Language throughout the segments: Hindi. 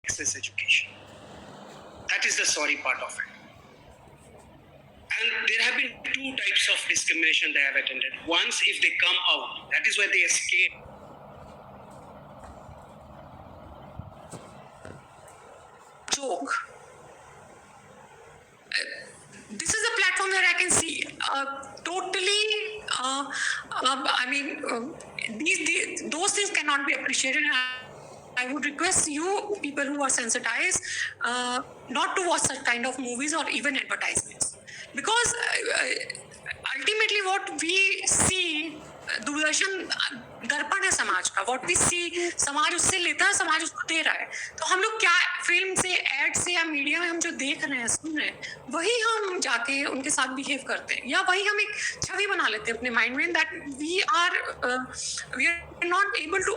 access education. That is the sorry part of it. And there have been two types of discrimination they have attended. Once, if they come out, that is where they escape. Joke. This is a platform where I can see those things cannot be appreciated. I would request you, people who are sensitized, not to watch such kind of movies or even advertisements. Because ultimately what we see, Doordarshan दर्पण है समाज का. व्हाट वी सी, समाज उससे लेता है, समाज उसको दे रहा है. तो हम लोग क्या फिल्म से, एड से या मीडिया में हम जो देख रहे हैं, सुन रहे हैं, वही हम जाके उनके साथ बिहेव करते हैं, या वही हम एक छवि बना लेते हैं अपने माइंड में, that we are not able to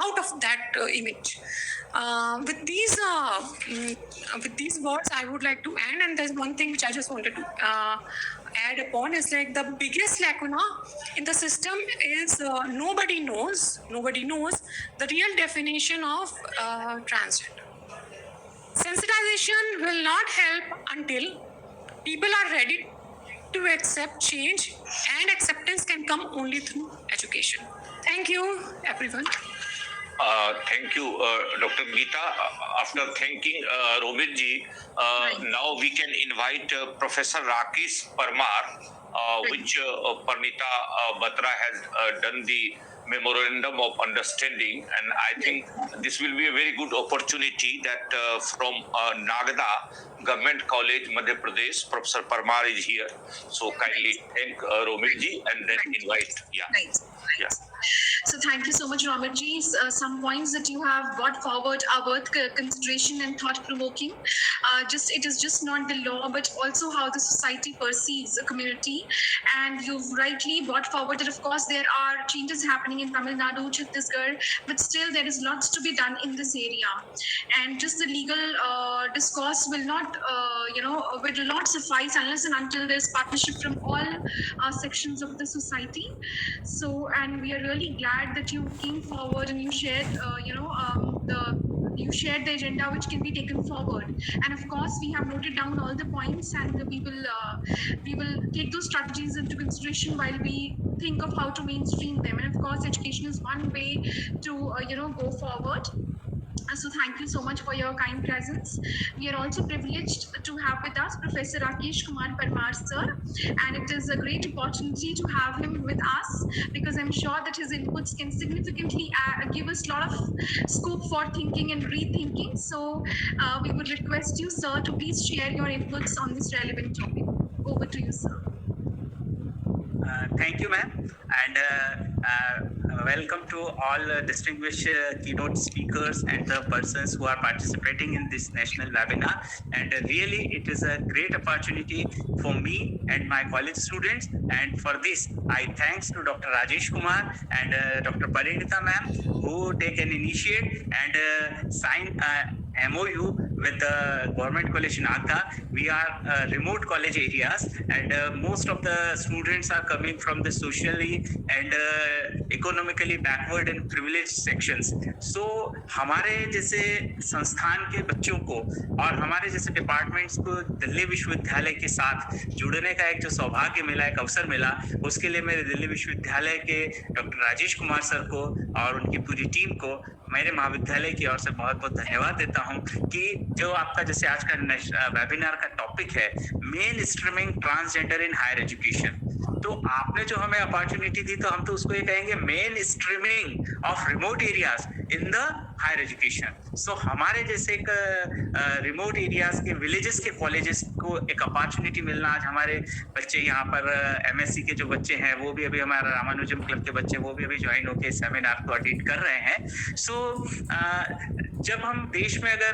out of that image. With these words, I would like to end. And there's one thing which I just wanted to add upon, is like the biggest lacuna in the system is nobody knows the real definition of transgender. Sensitization will not help until people are ready to accept change, and acceptance can come only through education. Thank you, everyone. Thank you, Dr. Geeta. After thanking Robin ji, now we can invite Professor Rakesh Parmar, which Parnita Batra has done the memorandum of understanding, and I think this will be a very good opportunity that from Nagda Government College, Madhya Pradesh, Professor Parmar is here. So kindly thank Romit ji and then invite. Yeah. So thank you so much, Robert ji. Some points that you have brought forward are worth consideration and thought-provoking. It is just not the law, but also how the society perceives the community. And you've rightly brought forward that, of course, there are changes happening in Tamil Nadu, Chhattisgarh, but still there is lots to be done in this area. And just the legal discourse will not suffice unless and until there's partnership from all sections of the society. So, and we are really glad that you came forward and you shared, you shared the agenda which can be taken forward. And of course, we have noted down all the points, and we will take those strategies into consideration while we think of how to mainstream them. And of course, education is one way to go forward. So thank you so much for your kind presence. We are also privileged to have with us Professor Rakesh Kumar Parmar sir, and it is a great opportunity to have him with us, because I'm sure that his inputs can significantly give us a lot of scope for thinking and rethinking. So we would request you, sir, to please share your inputs on this relevant topic. Over to you, sir. Thank you, ma'am, and welcome to all distinguished keynote speakers and the persons who are participating in this national webinar. And really, it is a great opportunity for me and my college students. And for this, I thanks to Dr. Rajesh Kumar and Dr. Parinita ma'am, who take an initiate and sign MOU with the Government College Nagda. We are remote college areas, and most of the students are coming from the socially and economically backward and privileged sections. So हमारे जैसे संस्थान के बच्चों को और हमारे जैसे डिपार्टमेंट्स को दिल्ली विश्वविद्यालय के साथ जुड़ने का एक जो सौभाग्य मिला, एक अवसर मिला, उसके लिए मेरे दिल्ली विश्वविद्यालय के डॉक्टर राजेश कुमार सर को और उनकी पूरी टीम को मेरे महाविद्यालय की ओर से बहुत बहुत धन्यवाद देता हूं कि जो आपका जैसे आज का वेबिनार का टॉपिक है mainstreaming transgender in higher education, तो आपने जो हमें अपॉर्चुनिटी दी तो हम तो उसको ये कहेंगे mainstreaming of remote areas in the higher education. So हमारे जैसे एक रिमोट एरियाज के विलेजेस के कॉलेजेस को एक अपॉर्चुनिटी मिलना, आज हमारे बच्चे यहाँ पर एमएससी के जो बच्चे हैं वो भी अभी हमारा रामानुजम क्लब के बच्चे वो भी अभी ज्वाइन होकर सेमिनार को अटेंड कर रहे हैं। सो जब हम देश में अगर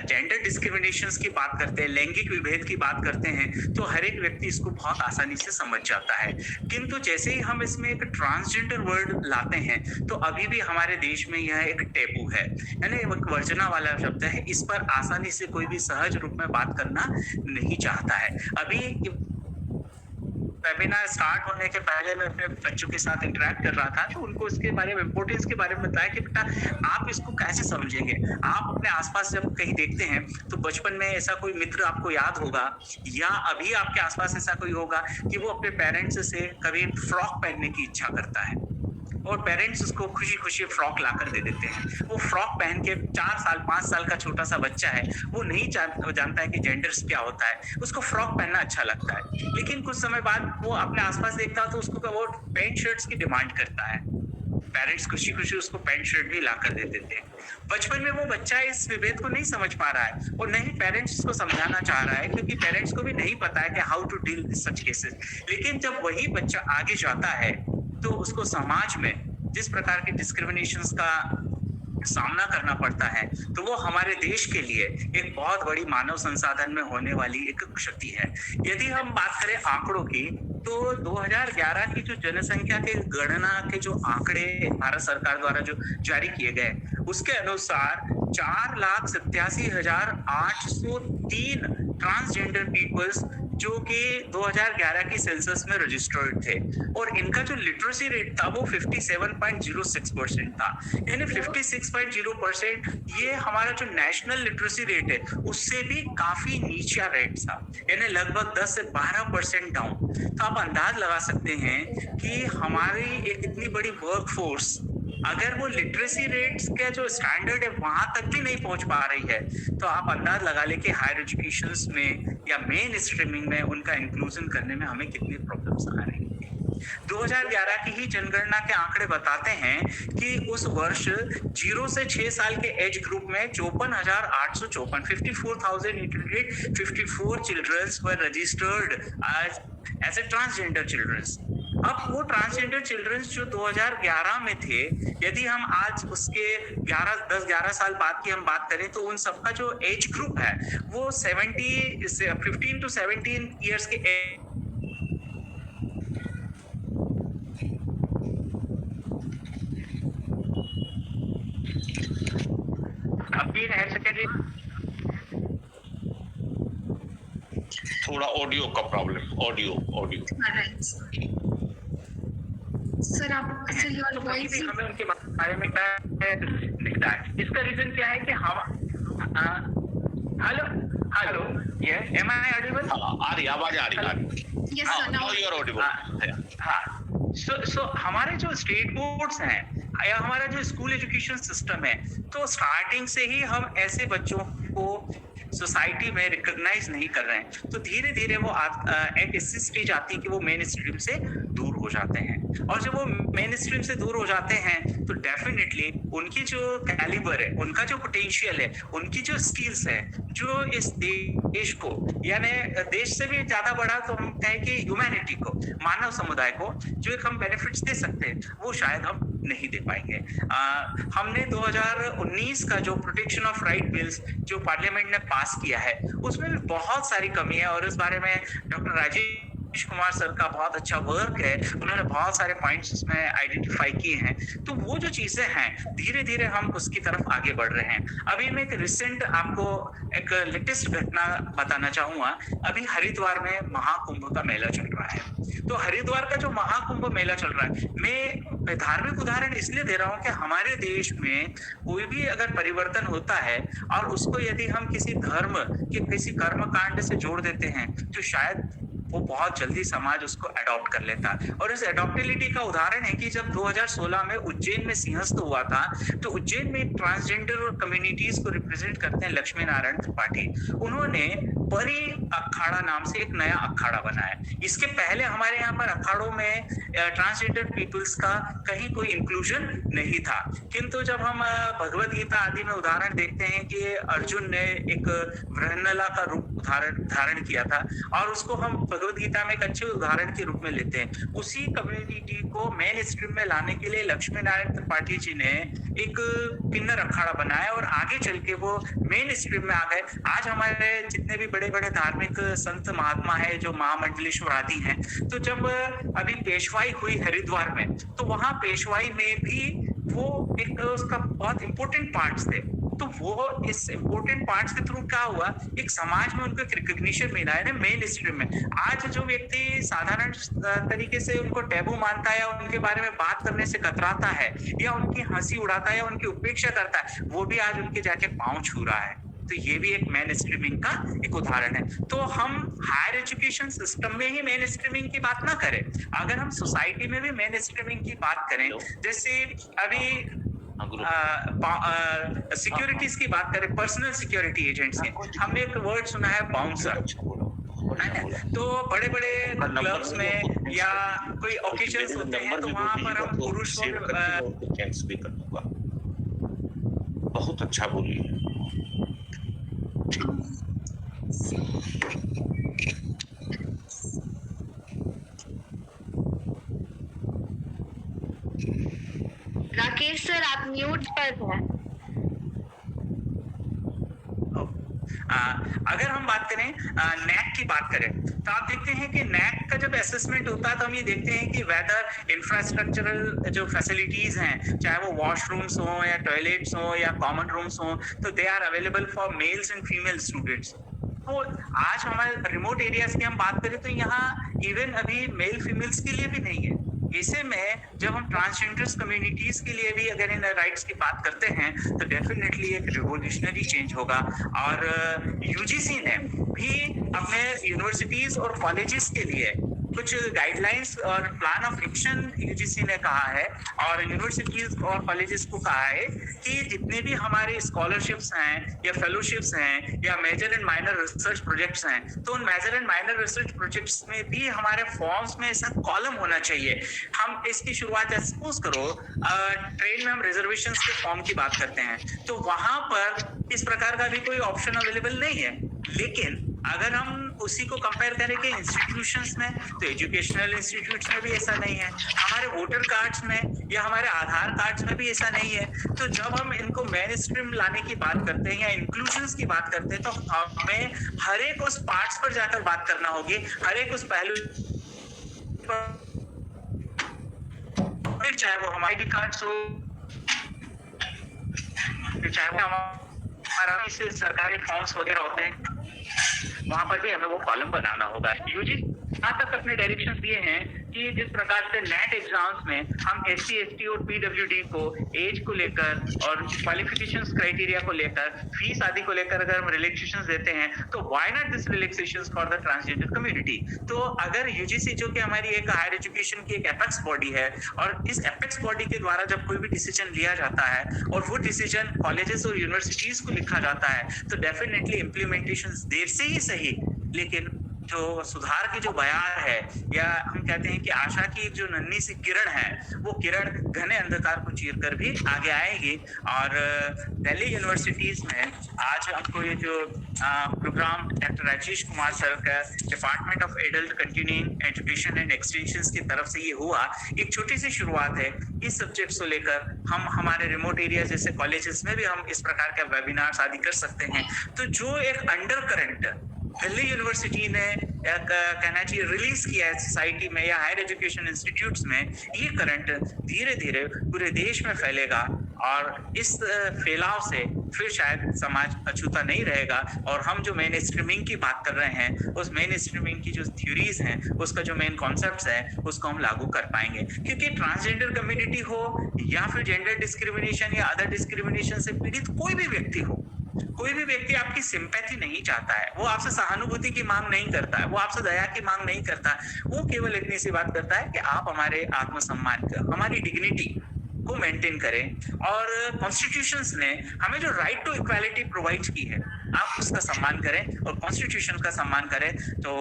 जेंडर डिस्क्रिमिनेशंस की बात करते हैं, लैंगिक विभेद की बात करते हैं, तो हर एक व्यक्ति इसको बहुत आसानी से समझ जाता है, किंतु जैसे ही हम इसमें एक ट्रांसजेंडर वर्ड लाते हैं तो अभी भी हमारे देश में यह एक टैबू है, यानी एक वर्जना वाला शब्द है। इस पर आसानी से कोई भी सहज रूप में बात करना नहीं चाहता है। अभी वेबिनार स्टार्ट होने के पहले मैं अपने बच्चों के साथ इंटरेक्ट कर रहा था, तो उनको इसके बारे में, इम्पोर्टेंस के बारे में बताया कि बेटा आप इसको कैसे समझेंगे। आप अपने आसपास जब कहीं देखते हैं तो बचपन में ऐसा कोई मित्र आपको याद होगा, या अभी आपके आसपास ऐसा कोई होगा कि वो अपने पेरेंट्स से कभी फ्रॉक पहनने की इच्छा करता है और पेरेंट्स उसको खुशी खुशी फ्रॉक लाकर दे देते हैं। वो फ्रॉक पहन के 4 साल 5 साल का छोटा सा बच्चा है, वो नहीं जानता है कि जेंडर्स क्या होता है, उसको फ्रॉक पहनना अच्छा लगता है। लेकिन कुछ समय बाद वो अपने आसपास देखता है तो उसको वो पैंट शर्ट्स की डिमांड करता है। पेरेंट्स खुशी खुशी उसको पैंट शर्ट भी लाकर दे देते हैं। बचपन में वो बच्चा इस विभेद को नहीं समझ पा रहा है और नहीं पेरेंट्स को समझाना चाह रहा है, क्योंकि पेरेंट्स को भी नहीं पता है कि how to deal with such cases. लेकिन जब वही बच्चा आगे जाता है तो उसको समाज में जिस प्रकार के डिस्क्रिमिनेशंस का सामना करना पड़ता है, तो वो हमारे देश के लिए एक बहुत बड़ी मानव संसाधन में होने वाली एक क्षति है। यदि हम बात करें आंकड़ों की, तो 2011 की जो जनसंख्या के गणना के जो आंकड़े भारत सरकार द्वारा जो जारी किए गए, उसके अनुसार 4,87,803 ट्रांसजेंडर पीपल्स जो कि 2011 की सेंसस में रजिस्टर्ड थे, और इनका जो लिटरेसी रेट था वो 57.06% था। यानी 56.0% ये हमारा जो नेशनल लिटरेसी रेट है उससे भी काफी नीचा रेट था, यानी लगभग 10 से 12% डाउन। तो आप अंदाज लगा सकते हैं कि हमारी एक इतनी बड़ी वर्कफोर्स अगर वो लिटरेसी रेट्स का जो स्टैंडर्ड है वहां तक भी नहीं पहुंच पा रही है, तो आप अंदाज लगा ले कि हायर एजुकेशन में या मेन स्ट्रीमिंग में उनका इंक्लूजन करने में हमें कितनी प्रॉब्लम्स आ रही है। 2011 की ही जनगणना के आंकड़े बताते हैं कि उस वर्ष 0 से 6 साल के एज ग्रुप में 54,854 childrens were registered as a transgender childrens. अब वो ट्रांसजेंडर चिल्ड्रंस जो 2011 में थे, यदि हम आज उसके 10-11 साल बाद की हम बात करें तो उन सबका जो एज ग्रुप है वो 15 to 17 ईयर्स के अभी हायर सेकेंडरी थोड़ा ऑडियो का प्रॉब्लम, ऑडियो सर आप सर योर वॉइस हमें उनके बारे में दिखता है। इसका रीजन क्या है कि हम hello yes, am I audible? आ रही आवाज, आ रही yes sir, now you are audible. हाँ, सो हमारे जो स्टेट बोर्ड्स हैं या हमारा जो स्कूल एजुकेशन सिस्टम है, तो स्टार्टिंग से ही हम ऐसे बच्चों को सोसाइटी में रिकॉग्नाइज नहीं कर रहे हैं, तो धीरे धीरे वो एक ऐसी स्टेज आती है कि वो मेन स्ट्रीम से दूर हो जाते हैं। और जब वो मेन स्ट्रीम से दूर हो जाते हैं तो डेफिनेटली उनकी जो कैलिबर है, उनका जो पोटेंशियल है, उनकी जो स्किल्स है, जो इस देश को, यानी देश से भी ज्यादा बड़ा तो हम कहें कि ह्यूमैनिटी को, मानव समुदाय को जो एक हम बेनिफिट्स दे सकते हैं, वो शायद हम नहीं दे पाएंगे। हमने 2019 का जो प्रोटेक्शन ऑफ राइट बिल्स जो पार्लियामेंट ने पास किया है, उसमें भी बहुत सारी कमी है, और इस बारे में डॉक्टर राजेश कुमार सर का बहुत अच्छा वर्क है, उन्होंने बहुत सारे पॉइंट्स इसमें आइडेंटिफाई किए हैं। तो वो जो चीजें हैं धीरे धीरे हम उसकी तरफ आगे बढ़ रहे हैं। अभी मैं एक रिसेंट आपको एक लेटेस्ट घटना बताना चाहूंगा। अभी हरिद्वार में महाकुंभ का मेला चल रहा है। तो हरिद्वार का जो महाकुंभ मेला चल रहा है, मैं धार्मिक उदाहरण इसलिए दे रहा हूँ कि हमारे देश में कोई भी अगर परिवर्तन होता है और उसको यदि हम किसी धर्म के किसी कर्म कांड से जोड़ देते हैं, तो शायद वो बहुत जल्दी समाज उसको अडॉप्ट कर लेता है। और इस अडॉप्टेबिलिटी का उदाहरण है कि जब 2016 में उज्जैन में सिंहस्थ हुआ था, तो उज्जैन में ट्रांसजेंडर कम्युनिटीज को रिप्रेजेंट करते हैं लक्ष्मी नारायण त्रिपाठी। उन्होंने परी अखाड़ा नाम से एक नया अखाड़ा बनाया। इसके पहले हमारे यहाँ पर अखाड़ों में ट्रांसजेंडर पीपल्स का कहीं कोई इंक्लूजन नहीं था, किंतु जब हम भगवत गीता आदि में उदाहरण देखते हैं कि अर्जुन ने एक वृहन्नला का रूप धारण किया था, और उसको हम भगवत गीता में एक अच्छे उदाहरण के रूप में लेते हैं। उसी कम्युनिटी को मेन स्ट्रीम में लाने के लिए लक्ष्मी नारायण त्रिपाठी जी ने एक किन्नर अखाड़ा बनाया और आगे चल के वो मेन स्ट्रीम में आ गए। आज हमारे जितने भी बड़े बड़े धार्मिक संत महात्मा है, जो महामंडलेश्वर आदि हैं, तो जब अभी पेशवाई हुई हरिद्वार में, तो वहां पेशवाई में भी वो एक उसका बहुत इंपॉर्टेंट पार्ट्स थे। तो वो इस इम्पोर्टेंट पार्ट्स के थ्रू क्या हुआ, एक समाज में उनको एक रिकॉग्निशन मिला है ना मेन स्ट्रीम में। आज जो व्यक्ति साधारण तरीके से उनको टैबू मानता है या उनके बारे में बात करने से कतराता है या उनकी हंसी उड़ाता है या उनकी उपेक्षा करता है, वो भी आज उनके जाके पांव छू रहा है। तो ये भी एक मेन स्ट्रीमिंग का एक उदाहरण है। तो हम हायर एजुकेशन सिस्टम में ही मेन स्ट्रीमिंग की बात ना करें, अगर हम सोसाइटी में भी मेन स्ट्रीमिंग की बात करें, जैसे अभी सिक्योरिटीज की बात करें, पर्सनल सिक्योरिटी एजेंट्स के, हमने एक वर्ड सुना है बाउंसर, है ना? तो बड़े बड़े क्लब्स में या कोई ओकेजन्स होते हैं तो वहां पर हम पुरुष थैंक्स भी कर दूंगा। बहुत अच्छा बोली। राकेश सर आप म्यूट पर हैं। अगर हम बात करें नैक की बात करें तो आप देखते हैं कि नैक का जब असेसमेंट होता है तो हम ये देखते हैं कि वेदर इंफ्रास्ट्रक्चरल जो फैसिलिटीज हैं, चाहे वो वॉशरूम्स हो या टॉयलेट्स हो या कॉमन रूम्स हो, तो they are available for males and female students. तो आज हमारे रिमोट एरियाज की हम बात करें तो यहाँ इवन अभी मेल फीमेल्स के लिए भी नहीं है। ऐसे में जब हम ट्रांसजेंडर्स कम्युनिटीज के लिए भी अगर इन राइट्स की बात करते हैं तो डेफिनेटली एक रिवोल्यूशनरी चेंज होगा। और यूजीसी ने भी अपने यूनिवर्सिटीज और कॉलेजेस के लिए कुछ गाइडलाइंस और प्लान ऑफ एक्शन यूजीसी ने कहा है और यूनिवर्सिटीज और कॉलेजेस को कहा है कि जितने भी हमारे स्कॉलरशिप्स हैं या फेलोशिप्स हैं या major and minor research projects हैं, तो उन major and minor research projects में भी हमारे फॉर्म्स में ऐसा कॉलम होना चाहिए। हम इसकी शुरुआत सपोज करो ट्रेन में हम रिजर्वेशन के फॉर्म की बात करते हैं तो वहां पर इस प्रकार का भी कोई ऑप्शन अवेलेबल नहीं है। लेकिन अगर हम उसी को कंपेयर करें कि इंस्टीट्यूशंस में, तो एजुकेशनल इंस्टीट्यूट्स में भी ऐसा नहीं है, हमारे वोटर कार्ड्स में या हमारे आधार कार्ड्स में भी ऐसा नहीं है। तो जब हम इनको मेन स्ट्रीम लाने की बात करते हैं या इंक्लूजन्स की बात करते हैं तो हमें हर एक उस पार्ट्स पर जाकर बात करना होगी, हर एक उस पहलू चाहे वो हमारे कार्ड्स हो, चाहे वो हमारा सरकारी फॉर्म्स वगैरह होते हैं, वहां पर भी हमें वो कॉलम बनाना होगा। यूजीसी यहाँ तक अपने डायरेक्शंस दिए हैं कि जिस प्रकार से नेट एग्जाम्स में हम SC, ST और PWD को एज को लेकर और क्वालिफिकेशंस क्राइटेरिया को लेकर, फीस आदि को लेकर अगर हम रिलैक्सेशंस देते हैं तो why not this relaxations for the transgender community. तो अगर यूजीसी जो कि हमारी एक हायर एजुकेशन की एक एपेक्स बॉडी है और इस एपेक्स बॉडी के द्वारा जब कोई भी डिसीजन लिया जाता है और वो डिसीजन कॉलेजेस और यूनिवर्सिटीज को लिखा जाता है तो डेफिनेटली इम्प्लीमेंटेशन देर से ही सही, लेकिन जो सुधार की जो बयार है या हम कहते हैं कि आशा की एक जो नन्ही सी किरण है, वो किरण घने अंधकार को चीरकर भी आगे आएगी। और दिल्ली यूनिवर्सिटीज में आज हमको ये जो program doctor Rajesh Kumar sir का department of adult continuing education and extension की तरफ से ये हुआ, एक छोटी सी शुरुआत है। इस सब्जेक्ट को लेकर हम हमारे रिमोट एरिया जैसे कॉलेजेस में भी हम इस प्रकार के वेबिनार्स आदि कर सकते हैं। तो जो एक अंडर करंट दिल्ली यूनिवर्सिटी ने कहना चाहिए रिलीज किया है सोसाइटी में या हायर एजुकेशन इंस्टीट्यूट्स में, ये करंट धीरे धीरे पूरे देश में फैलेगा और इस फैलाव से फिर शायद समाज अछूता नहीं रहेगा। और हम जो मेन स्ट्रीमिंग की बात कर रहे हैं, उस मेन स्ट्रीमिंग की जो थ्योरीज हैं, उसका जो मेन कॉन्सेप्ट्स है, उसको हम लागू कर पाएंगे। क्योंकि ट्रांसजेंडर कम्युनिटी हो या फिर जेंडर डिस्क्रिमिनेशन या अदर डिस्क्रिमिनेशन से पीड़ित कोई भी व्यक्ति हो, कोई भी व्यक्ति आपकी सिंपैथी नहीं चाहता है, वो आपसे सहानुभूति की मांग नहीं करता है, वो आपसे दया की मांग नहीं करता है, वो केवल इतनी सी बात करता है कि आप हमारे आत्मसम्मान का, हमारी डिग्निटी को मेंटेन करें। और कॉन्स्टिट्यूशंस ने हमें जो राइट टू इक्वालिटी प्रोवाइड की है, आप उसका सम्मान करें और कॉन्स्टिट्यूशन का सम्मान करें। तो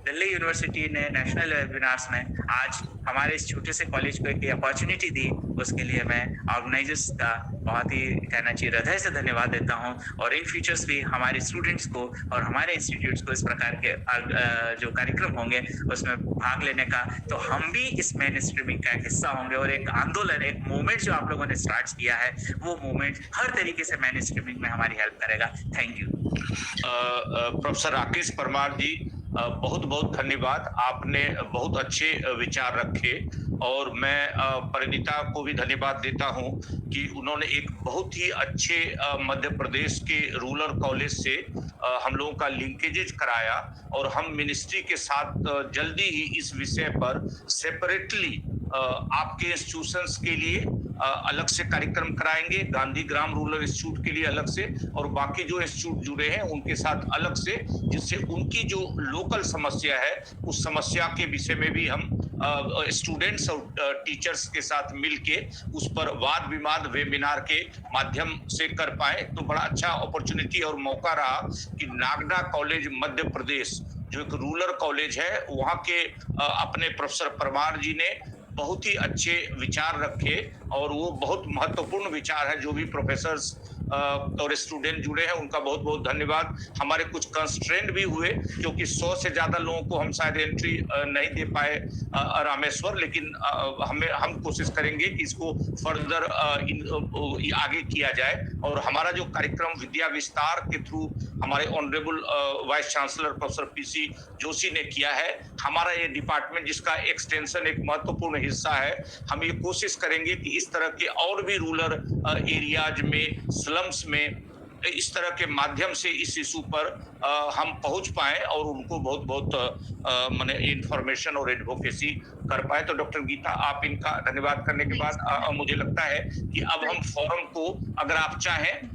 दिल्ली यूनिवर्सिटी ने नेशनल वेबिनार्स में आज हमारे इस छोटे से कॉलेज को एक अपॉर्चुनिटी दी, उसके लिए मैं ऑर्गेनाइजर्स का बहुत ही कहना चाहिए हृदय से धन्यवाद देता हूं। और इन फ्यूचर्स भी हमारे स्टूडेंट्स को और हमारे इंस्टीट्यूट्स को इस प्रकार के जो कार्यक्रम होंगे उसमें भाग लेने का, तो हम भी इस मेन स्ट्रीमिंग का एक हिस्सा होंगे। और एक आंदोलन, एक मूवमेंट जो आप लोगों ने स्टार्ट किया है, वो मूवमेंट हर तरीके से मेन स्ट्रीमिंग में हमारी हेल्प करेगा। Thank you. Professor Rakesh Parmar ji, बहुत बहुत धन्यवाद। आपने बहुत अच्छे विचार रखे और मैं परिणीता को भी धन्यवाद देता हूं कि उन्होंने एक बहुत ही अच्छे मध्य प्रदेश के रूरल कॉलेज से हम लोगों का लिंकेजेज कराया और हम मिनिस्ट्री के साथ जल्दी ही इस विषय पर सेपरेटली आपके इंस्टीट्यूशंस के लिए अलग से कार्यक्रम कराएंगे, गांधी ग्राम रूरल इंस्टीट्यूट के लिए अलग से और बाकी जो इंस्टीट्यूट जुड़े हैं उनके साथ अलग से, जिससे उनकी जो लोकल समस्या है उस समस्या के विषय में भी हम स्टूडेंट्स और टीचर्स के साथ मिलके उस पर वाद विवाद वेबिनार के माध्यम से कर पाए। तो बड़ा अच्छा अपॉर्चुनिटी और मौका रहा कि नागदा कॉलेज मध्य प्रदेश जो एक रूरल कॉलेज है वहाँ के अपने प्रोफेसर परमार जी ने बहुत ही अच्छे विचार रखे और वो बहुत महत्वपूर्ण विचार है। जो भी प्रोफेसर्स और स्टूडेंट जुड़े हैं उनका बहुत बहुत धन्यवाद। हमारे कुछ कंस्ट्रेंट भी हुए क्योंकि 100 से ज्यादा लोगों को हम शायद एंट्री नहीं दे पाए रामेश्वर, लेकिन हम कोशिश करेंगे कि इसको फर्दर आगे किया जाए। और हमारा जो कार्यक्रम विद्या विस्तार के थ्रू हमारे honourable vice chancellor professor PC Joshi ने किया है, हमारा ये डिपार्टमेंट जिसका एक्सटेंशन एक महत्वपूर्ण हिस्सा है, हम ये कोशिश करेंगे कि इस तरह के और भी रूरल एरियाज में स्लम्स में इस तरह के माध्यम से इस इशू पर हम पहुंच पाए और उनको बहुत बहुत माने इंफॉर्मेशन और एडवोकेसी कर पाए। तो डॉक्टर गीता, आप इनका धन्यवाद करने के बाद मुझे लगता है कि अब हम फोरम को, अगर आप चाहें